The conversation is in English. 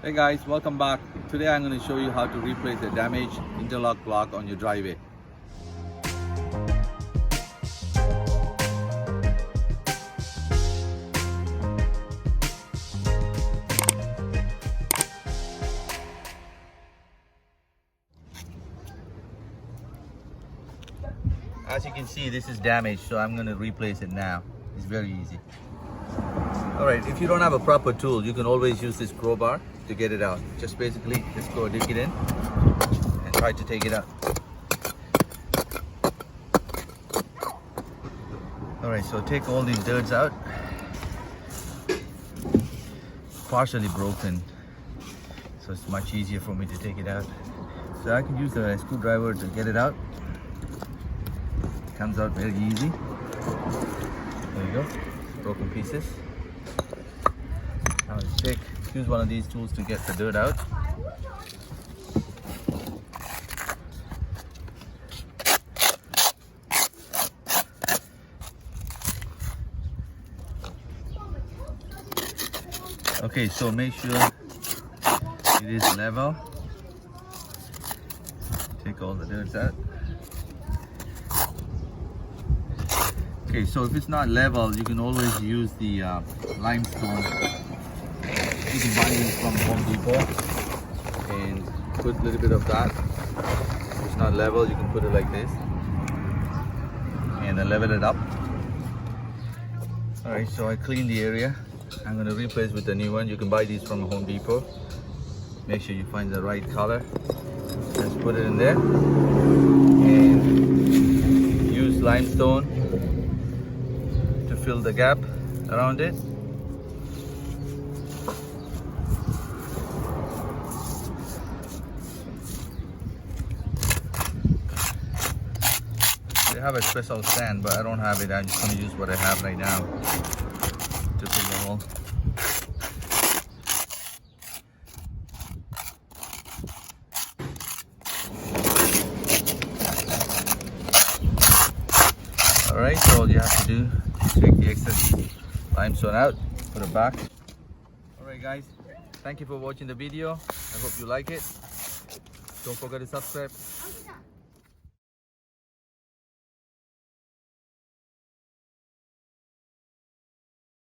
Hey guys, welcome back. Today I'm going to show you how to replace a damaged interlock block on your driveway. As you can see, this is damaged, so I'm going to replace it now. It's very easy. Alright, if you don't have a proper tool, you can always use this crowbar to get it out. Just basically, just go dig it in and try to take it out. Alright, so take all these dirts out. Partially broken, so it's much easier for me to take it out. So I can use a screwdriver to get it out. It comes out very easy. There you go, broken pieces. Now use one of these tools to get the dirt out. Okay, so make sure it is level. Take all the dirt out. Okay, so if it's not level, you can always use the limestone. You can buy this from Home Depot and put a little bit of that. If it's not level, you can put it like this and then level it up. Alright, so I cleaned the area. I'm going to replace with the new one. You can buy these from Home Depot. Make sure you find the right color. Just put it in there and use limestone to fill the gap around it. They have a special stand, but I don't have it. I'm just going to use what I have right now to fill the hole. Alright, so all you have to do is take the excess limestone out, put it back. Alright guys, thank you for watching the video. I hope you like it. Don't forget to subscribe.